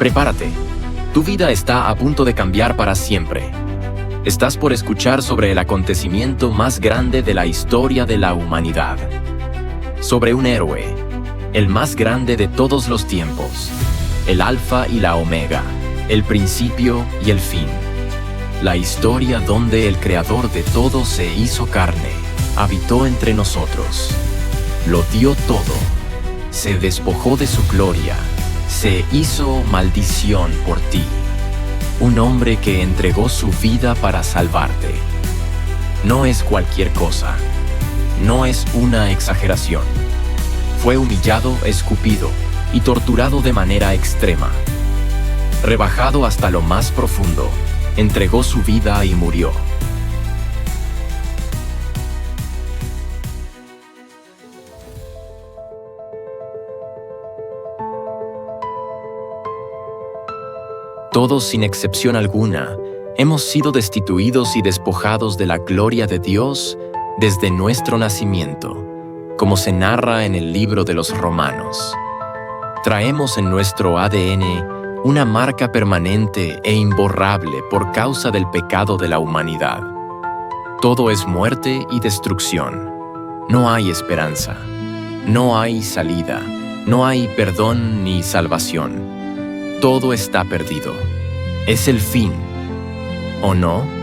Prepárate. Tu vida está a punto de cambiar para siempre. Estás por escuchar sobre el acontecimiento más grande de la historia de la humanidad. Sobre un héroe, el más grande de todos los tiempos, el Alfa y la Omega, el principio y el fin. La historia donde el Creador de todo se hizo carne, habitó entre nosotros. Lo dio todo. Se despojó de su gloria. Se hizo maldición por ti. Un hombre que entregó su vida para salvarte. No es cualquier cosa. No es una exageración. Fue humillado, escupido y torturado de manera extrema. Rebajado hasta lo más profundo, entregó su vida y murió. Todos, sin excepción alguna, hemos sido destituidos y despojados de la gloria de Dios desde nuestro nacimiento, como se narra en el libro de los Romanos. Traemos en nuestro ADN una marca permanente e imborrable por causa del pecado de la humanidad. Todo es muerte y destrucción. No hay esperanza. No hay salida. No hay perdón ni salvación. Todo está perdido. Es el fin, ¿o no?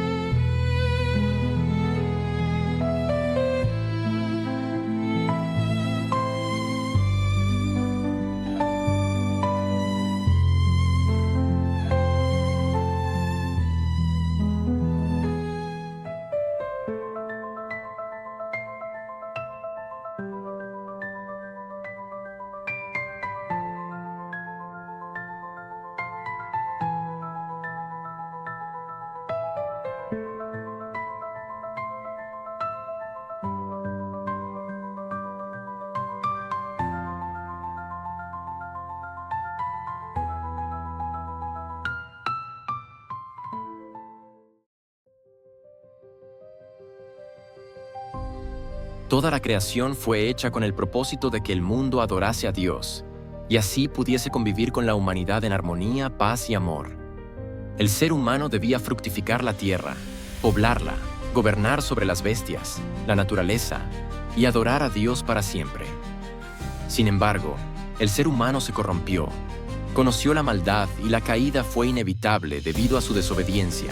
Toda la creación fue hecha con el propósito de que el mundo adorase a Dios, y así pudiese convivir con la humanidad en armonía, paz y amor. El ser humano debía fructificar la tierra, poblarla, gobernar sobre las bestias, la naturaleza, y adorar a Dios para siempre. Sin embargo, el ser humano se corrompió, conoció la maldad y la caída fue inevitable debido a su desobediencia,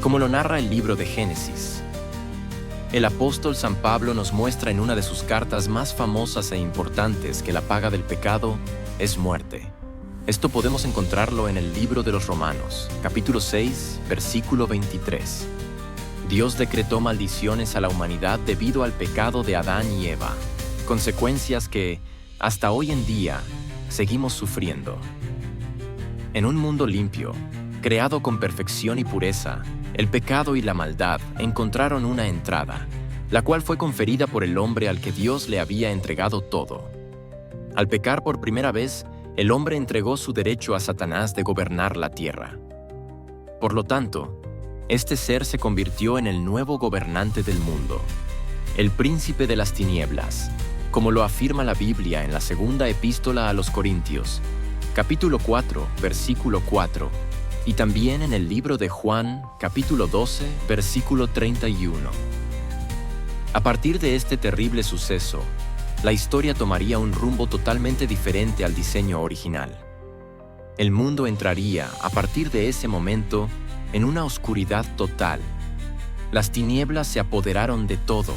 como lo narra el libro de Génesis. El apóstol San Pablo nos muestra en una de sus cartas más famosas e importantes que la paga del pecado es muerte. Esto podemos encontrarlo en el libro de los Romanos, capítulo 6, versículo 23. Dios decretó maldiciones a la humanidad debido al pecado de Adán y Eva, consecuencias que, hasta hoy en día, seguimos sufriendo. En un mundo limpio, creado con perfección y pureza, el pecado y la maldad encontraron una entrada, la cual fue conferida por el hombre al que Dios le había entregado todo. Al pecar por primera vez, el hombre entregó su derecho a Satanás de gobernar la tierra. Por lo tanto, este ser se convirtió en el nuevo gobernante del mundo, el príncipe de las tinieblas, como lo afirma la Biblia en la segunda epístola a los Corintios, capítulo 4, versículo 4, y también en el libro de Juan, capítulo 12, versículo 31. A partir de este terrible suceso, la historia tomaría un rumbo totalmente diferente al diseño original. El mundo entraría, a partir de ese momento, en una oscuridad total. Las tinieblas se apoderaron de todo.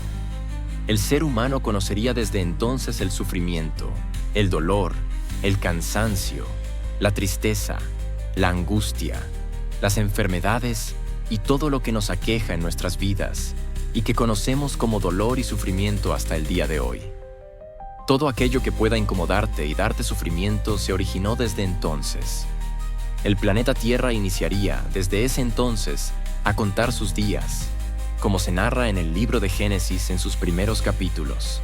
El ser humano conocería desde entonces el sufrimiento, el dolor, el cansancio, la tristeza, la angustia, las enfermedades y todo lo que nos aqueja en nuestras vidas y que conocemos como dolor y sufrimiento hasta el día de hoy. Todo aquello que pueda incomodarte y darte sufrimiento se originó desde entonces. El planeta Tierra iniciaría, desde ese entonces, a contar sus días, como se narra en el libro de Génesis en sus primeros capítulos.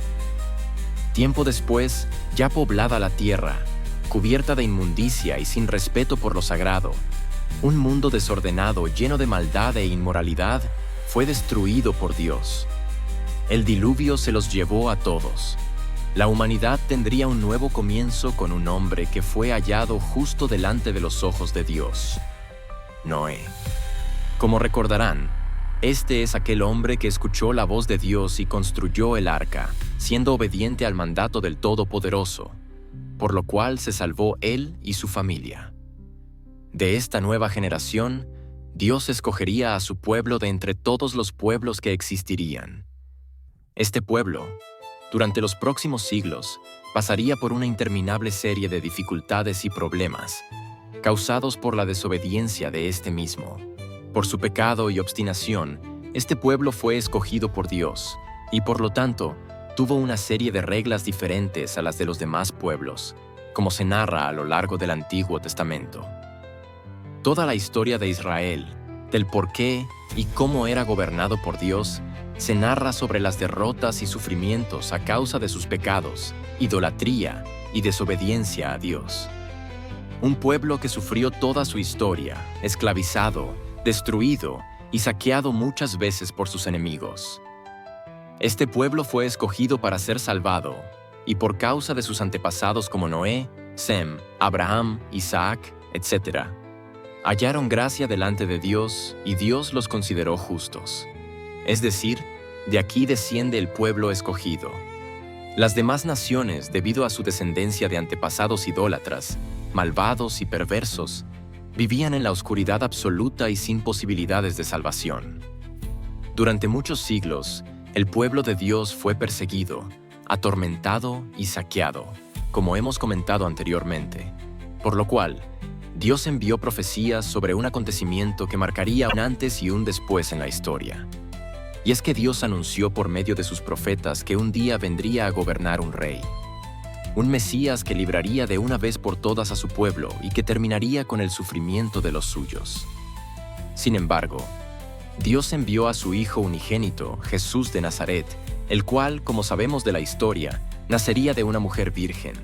Tiempo después, ya poblada la Tierra, cubierta de inmundicia y sin respeto por lo sagrado, un mundo desordenado lleno de maldad e inmoralidad fue destruido por Dios. El diluvio se los llevó a todos. La humanidad tendría un nuevo comienzo con un hombre que fue hallado justo delante de los ojos de Dios: Noé. Como recordarán, este es aquel hombre que escuchó la voz de Dios y construyó el arca, siendo obediente al mandato del Todopoderoso, por lo cual se salvó él y su familia. De esta nueva generación, Dios escogería a su pueblo de entre todos los pueblos que existirían. Este pueblo, durante los próximos siglos, pasaría por una interminable serie de dificultades y problemas, causados por la desobediencia de este mismo. Por su pecado y obstinación, este pueblo fue escogido por Dios, y por lo tanto, tuvo una serie de reglas diferentes a las de los demás pueblos, como se narra a lo largo del Antiguo Testamento. Toda la historia de Israel, del por qué y cómo era gobernado por Dios, se narra sobre las derrotas y sufrimientos a causa de sus pecados, idolatría y desobediencia a Dios. Un pueblo que sufrió toda su historia, esclavizado, destruido y saqueado muchas veces por sus enemigos. Este pueblo fue escogido para ser salvado, y por causa de sus antepasados como Noé, Sem, Abraham, Isaac, etc., hallaron gracia delante de Dios y Dios los consideró justos. Es decir, de aquí desciende el pueblo escogido. Las demás naciones, debido a su descendencia de antepasados idólatras, malvados y perversos, vivían en la oscuridad absoluta y sin posibilidades de salvación. Durante muchos siglos, el pueblo de Dios fue perseguido, atormentado y saqueado, como hemos comentado anteriormente, por lo cual, Dios envió profecías sobre un acontecimiento que marcaría un antes y un después en la historia. Y es que Dios anunció por medio de sus profetas que un día vendría a gobernar un rey, un Mesías que libraría de una vez por todas a su pueblo y que terminaría con el sufrimiento de los suyos. Sin embargo, Dios envió a su Hijo unigénito, Jesús de Nazaret, el cual, como sabemos de la historia, nacería de una mujer virgen.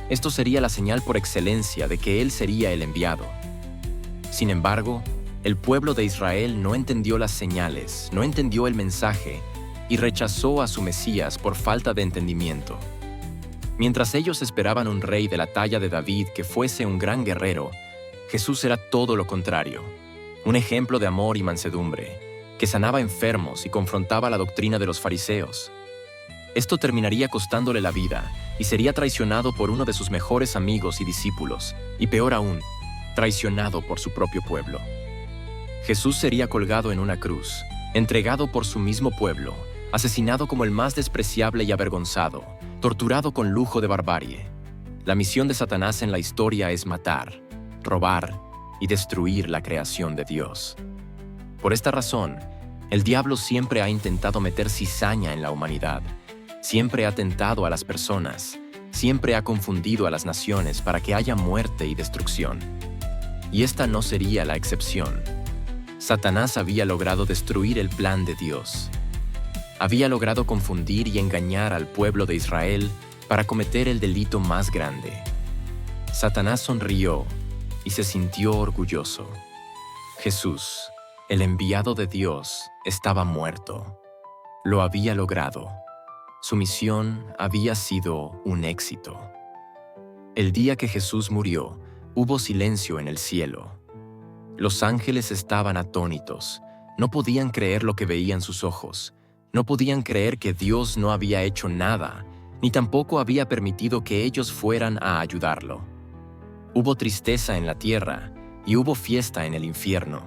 Esto sería la señal por excelencia de que Él sería el enviado. Sin embargo, el pueblo de Israel no entendió las señales, no entendió el mensaje y rechazó a su Mesías por falta de entendimiento. Mientras ellos esperaban un rey de la talla de David que fuese un gran guerrero, Jesús era todo lo contrario, un ejemplo de amor y mansedumbre, que sanaba enfermos y confrontaba la doctrina de los fariseos. Esto terminaría costándole la vida y sería traicionado por uno de sus mejores amigos y discípulos, y peor aún, traicionado por su propio pueblo. Jesús sería colgado en una cruz, entregado por su mismo pueblo, asesinado como el más despreciable y avergonzado, torturado con lujo de barbarie. La misión de Satanás en la historia es matar, robar y destruir la creación de Dios. Por esta razón, el diablo siempre ha intentado meter cizaña en la humanidad, siempre ha tentado a las personas, siempre ha confundido a las naciones para que haya muerte y destrucción. Y esta no sería la excepción. Satanás había logrado destruir el plan de Dios. Había logrado confundir y engañar al pueblo de Israel para cometer el delito más grande. Satanás sonrió y se sintió orgulloso. Jesús, el enviado de Dios, estaba muerto. Lo había logrado. Su misión había sido un éxito. El día que Jesús murió, hubo silencio en el cielo. Los ángeles estaban atónitos, no podían creer lo que veían sus ojos, no podían creer que Dios no había hecho nada, ni tampoco había permitido que ellos fueran a ayudarlo. Hubo tristeza en la tierra y hubo fiesta en el infierno.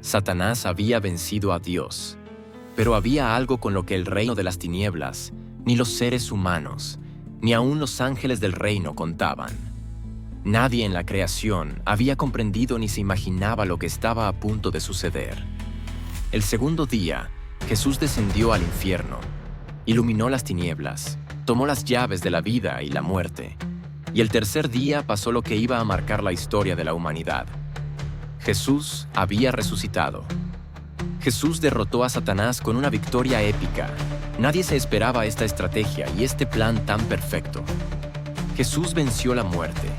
Satanás había vencido a Dios, pero había algo con lo que el reino de las tinieblas, ni los seres humanos, ni aún los ángeles del reino contaban. Nadie en la creación había comprendido ni se imaginaba lo que estaba a punto de suceder. El segundo día, Jesús descendió al infierno, iluminó las tinieblas, tomó las llaves de la vida y la muerte. Y el tercer día pasó lo que iba a marcar la historia de la humanidad. Jesús había resucitado. Jesús derrotó a Satanás con una victoria épica. Nadie se esperaba esta estrategia y este plan tan perfecto. Jesús venció la muerte.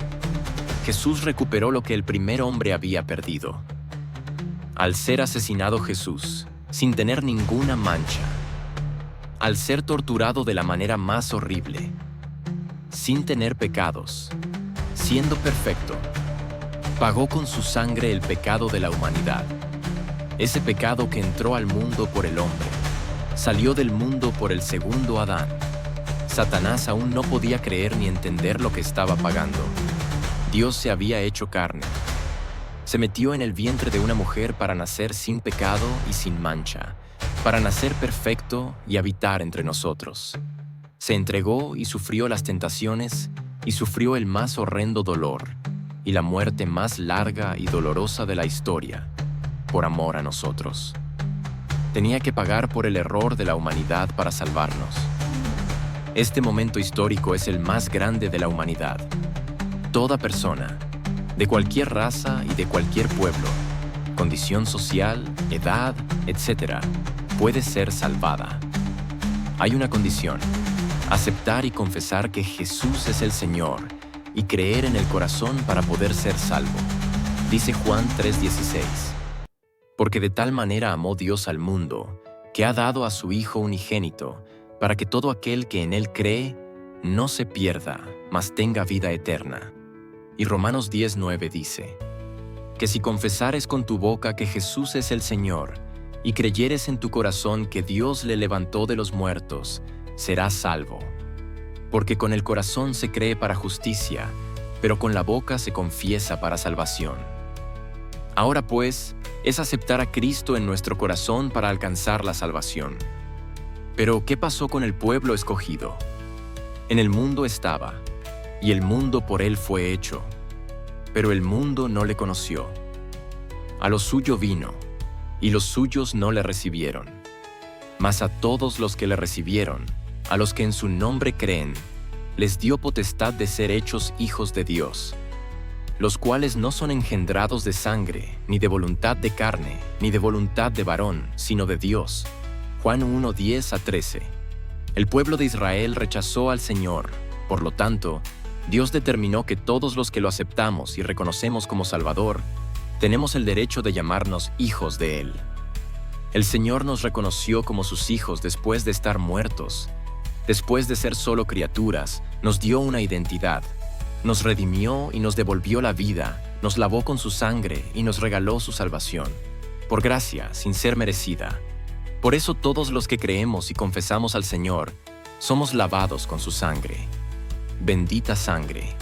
Jesús recuperó lo que el primer hombre había perdido. Al ser asesinado Jesús, sin tener ninguna mancha, al ser torturado de la manera más horrible, sin tener pecados, siendo perfecto, pagó con su sangre el pecado de la humanidad. Ese pecado que entró al mundo por el hombre, salió del mundo por el segundo Adán. Satanás aún no podía creer ni entender lo que estaba pagando. Dios se había hecho carne. Se metió en el vientre de una mujer para nacer sin pecado y sin mancha, para nacer perfecto y habitar entre nosotros. Se entregó y sufrió las tentaciones y sufrió el más horrendo dolor y la muerte más larga y dolorosa de la historia, por amor a nosotros. Tenía que pagar por el error de la humanidad para salvarnos. Este momento histórico es el más grande de la humanidad. Toda persona, de cualquier raza y de cualquier pueblo, condición social, edad, etc., puede ser salvada. Hay una condición: aceptar y confesar que Jesús es el Señor y creer en el corazón para poder ser salvo. Dice Juan 3:16. Porque de tal manera amó Dios al mundo, que ha dado a su Hijo unigénito, para que todo aquel que en Él cree no se pierda, mas tenga vida eterna. Y Romanos 10:9 dice, que si confesares con tu boca que Jesús es el Señor, y creyeres en tu corazón que Dios le levantó de los muertos, serás salvo. Porque con el corazón se cree para justicia, pero con la boca se confiesa para salvación. Ahora pues, es aceptar a Cristo en nuestro corazón para alcanzar la salvación. Pero, ¿qué pasó con el pueblo escogido? En el mundo estaba, y el mundo por él fue hecho, pero el mundo no le conoció. A lo suyo vino, y los suyos no le recibieron. Mas a todos los que le recibieron, a los que en su nombre creen, les dio potestad de ser hechos hijos de Dios, los cuales no son engendrados de sangre, ni de voluntad de carne, ni de voluntad de varón, sino de Dios. Juan 1:10-13. El pueblo de Israel rechazó al Señor. Por lo tanto, Dios determinó que todos los que lo aceptamos y reconocemos como Salvador, tenemos el derecho de llamarnos hijos de Él. El Señor nos reconoció como sus hijos después de estar muertos. Después de ser solo criaturas, nos dio una identidad. Nos redimió y nos devolvió la vida, nos lavó con su sangre y nos regaló su salvación, por gracia, sin ser merecida. Por eso todos los que creemos y confesamos al Señor, somos lavados con su sangre. Bendita sangre.